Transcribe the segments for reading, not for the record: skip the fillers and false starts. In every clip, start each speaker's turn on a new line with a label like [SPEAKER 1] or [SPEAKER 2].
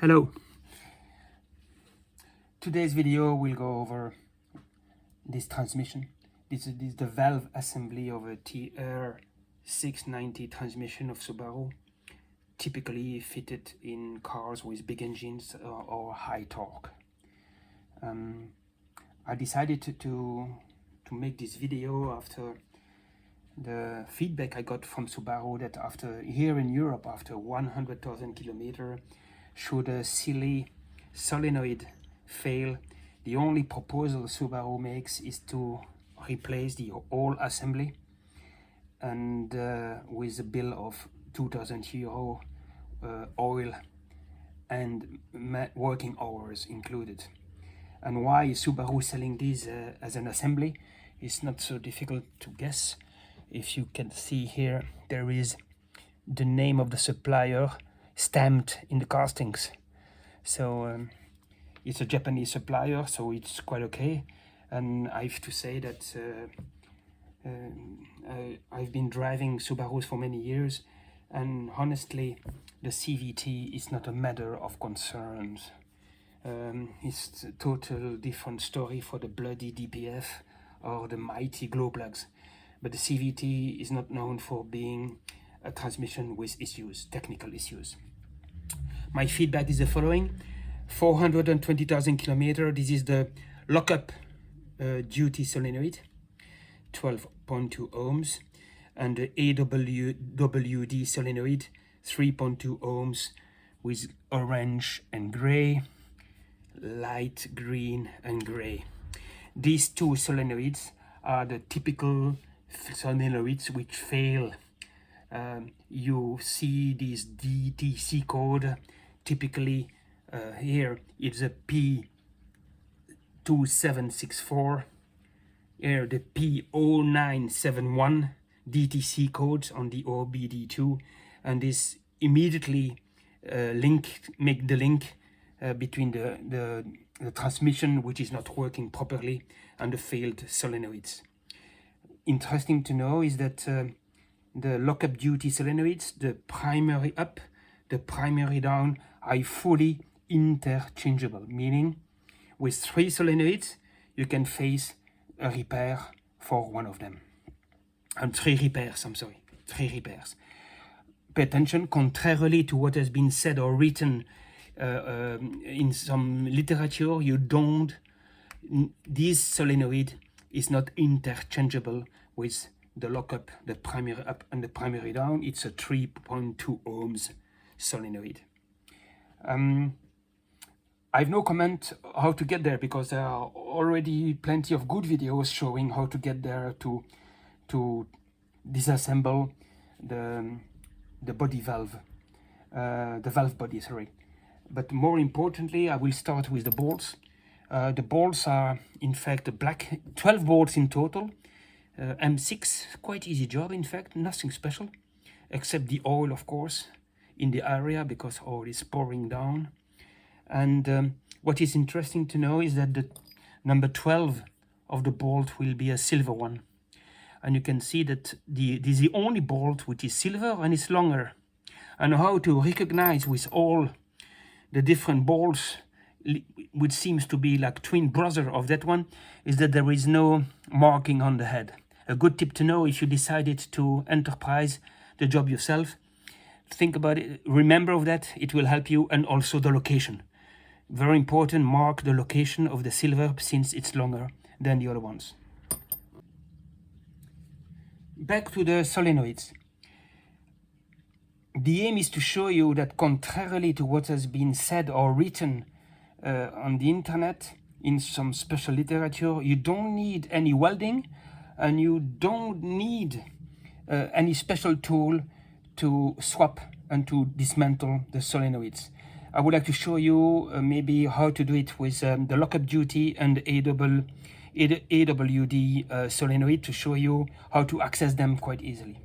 [SPEAKER 1] Hello. Today's video will go over this transmission. This is the valve assembly of a TR690 transmission of Subaru, typically fitted in cars with big engines or high torque. I decided to make this video after the feedback I got from Subaru that after here in Europe, after 100,000 kilometers, should a silly solenoid fail, the only proposal Subaru makes is to replace the whole assembly, and with a bill of 2,000 euro, oil and working hours included. And why is Subaru selling this as an assembly? It's not so difficult to guess. If you can see here, there is the name of the supplier stamped in the castings. So it's a Japanese supplier, so it's quite okay. And I have to say that I've been driving Subarus for many years, and honestly, the CVT is not a matter of concerns. It's a total different story for the bloody DPF or the mighty glow plugs. But the CVT is not known for being a transmission with issues, technical issues. My feedback is the following: 420,000 kilometers. This is the lockup duty solenoid, 12.2 ohms, and the AWD solenoid, 3.2 ohms, with orange and gray, light green and gray. These two solenoids are the typical solenoids which fail. You see this DTC code. Typically here it's a P2764, here the P0971 DTC codes on the OBD2, and this immediately make the link between the transmission which is not working properly and the failed solenoids. Interesting to know is that the lockup duty solenoids, the primary up, the primary down, are fully interchangeable, meaning with 3 solenoids you can face a repair for one of them. And 3 repairs, 3 repairs. Pay attention, contrarily to what has been said or written in some literature, this solenoid is not interchangeable with the lockup, the primary up and the primary down. It's a 3.2 ohms solenoid. I have no comment how to get there, because there are already plenty of good videos showing how to get there to disassemble the body valve, the valve body, sorry. But more importantly, I will start with the bolts. The bolts are in fact black, 12 bolts in total. M6, quite easy job in fact, nothing special, except the oil of course in the area, because oil is pouring down. And what is interesting to know is that the number 12 of the bolt will be a silver one. And you can see that this is the only bolt which is silver and it's longer. And how to recognize with all the different bolts, which seems to be like twin brother of that one, is that there is no marking on the head. A good tip to know if you decided to enterprise the job yourself. Think about it, remember of that, it will help you. And also the location. Very important, mark the location of the silver since it's longer than the other ones. Back to the solenoids. The aim is to show you that contrarily to what has been said or written on the internet, in some special literature, you don't need any welding and you don't need any special tool to swap and to dismantle the solenoids. I would like to show you maybe how to do it with the lockup duty and AWD solenoid, to show you how to access them quite easily.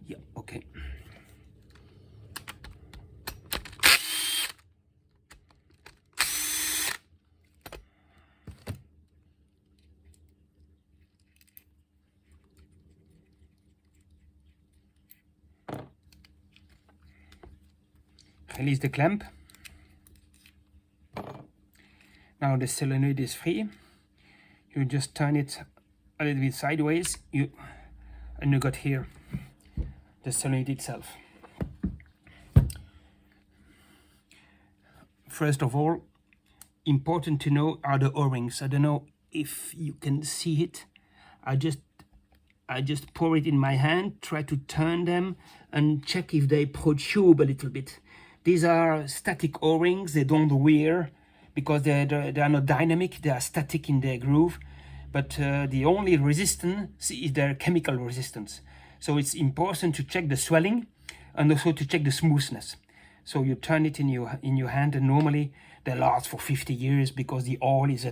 [SPEAKER 1] Yeah, okay. release the clamp. Now the solenoid is free. You just turn it a little bit sideways, and you got here the solenoid itself. First of all, important to know are the O-rings. I don't know if you can see it. I just pour it in my hand, try to turn them and check if they protrude a little bit. These are static O-rings, they don't wear because they are not dynamic, they are static in their groove. But the only resistance is their chemical resistance. So it's important to check the swelling and also to check the smoothness. So you turn it in your hand, and normally they last for 50 years because the oil is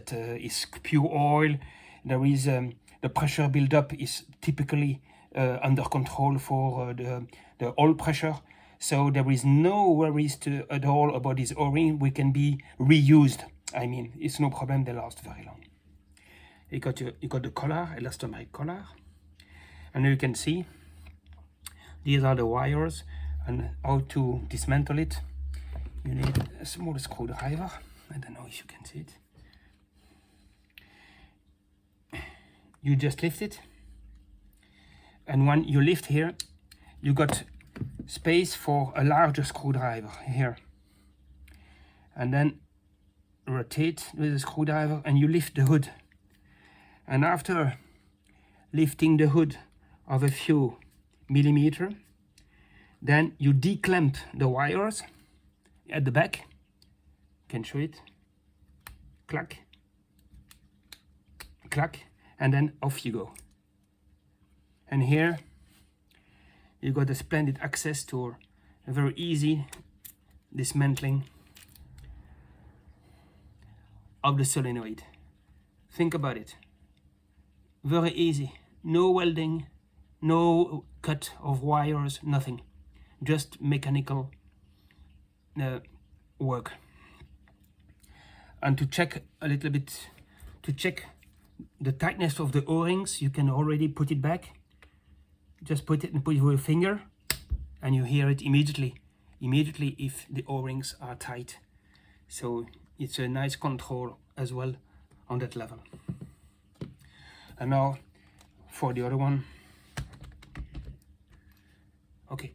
[SPEAKER 1] pure oil. There is the pressure buildup is typically under control for the oil pressure. So there is no worries at all about this O-ring. We can be reused. I mean, it's no problem. They last very long. You got the collar, elastomeric collar, and you can see these are the wires and how to dismantle it. You need a small screwdriver. I don't know if you can see it. You just lift it, and when you lift here, you got space for a larger screwdriver here, and then rotate with the screwdriver and you lift the hood. And after lifting the hood of a few millimeters, then you declamp the wires at the back. Can show it. Clack, clack, and then off you go. And here you got a splendid access to a very easy dismantling of the solenoid. Think about it. Very easy. No welding, no cut of wires, nothing. Just mechanical work. And to check a little bit, to check the tightness of the O-rings, you can already put it back. Just put it and put it with your finger, and you hear it immediately if the O-rings are tight. So it's a nice control as well on that level. And now for the other one. Okay.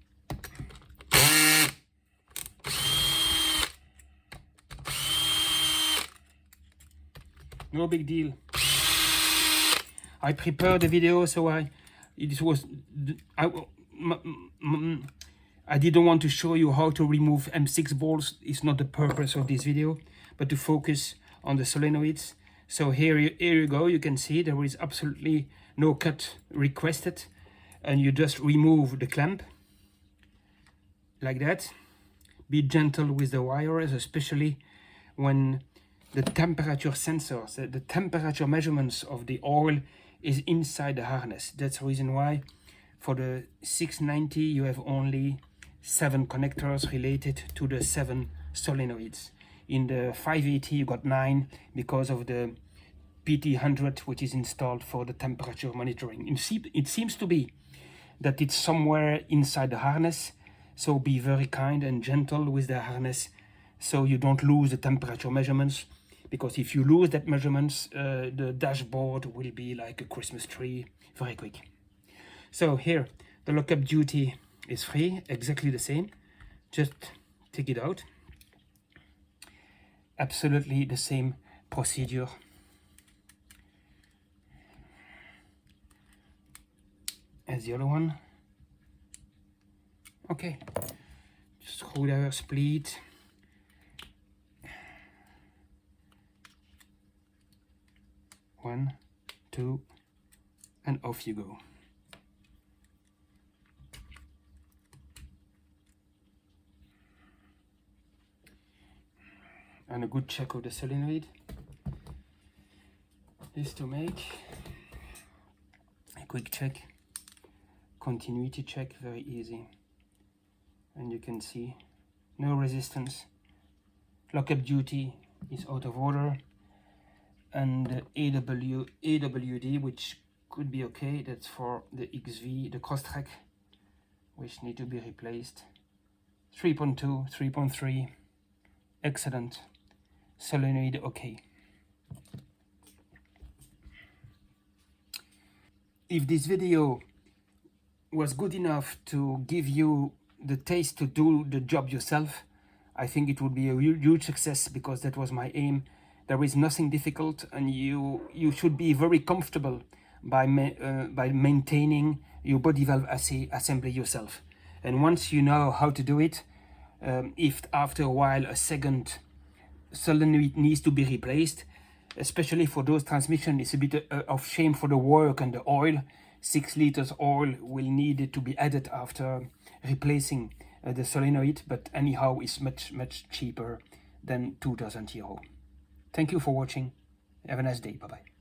[SPEAKER 1] No big deal. I prepared the video, so I didn't want to show you how to remove M6 bolts. It's not the purpose of this video, but to focus on the solenoids. So here you go. You can see there is absolutely no cut requested, and you just remove the clamp like that. Be gentle with the wires, especially when the temperature sensors, the temperature measurements of the oil is inside the harness. That's the reason why for the 690 you have only 7 connectors related to the 7 solenoids. In the 580 you got 9 because of the PT100, which is installed for the temperature monitoring. It seems to be that it's somewhere inside the harness, so be very kind and gentle with the harness so you don't lose the temperature measurements, because if you lose that measurements, the dashboard will be like a Christmas tree very quick. So here the lockup duty is free, exactly the same. Just take it out. Absolutely the same procedure. As the other one. Okay, screwdriver split. One, two, and off you go. And a good check of the solenoid is to make a quick check, continuity check, very easy. And you can see no resistance. Lockup duty is out of order. And the AWD, which could be okay, that's for the XV, the cross track, which need to be replaced. 3.2, 3.3, excellent. Solenoid, okay. If this video was good enough to give you the taste to do the job yourself, I think it would be a huge success, because that was my aim. There is nothing difficult, and you should be very comfortable by maintaining your body valve assembly yourself. And once you know how to do it, if after a while a second solenoid needs to be replaced, especially for those transmissions, it's a bit of shame for the work and the oil. 6 liters oil will need to be added after replacing the solenoid, but anyhow it's much cheaper than 2000 euro. Thank you for watching. Have a nice day. Bye bye.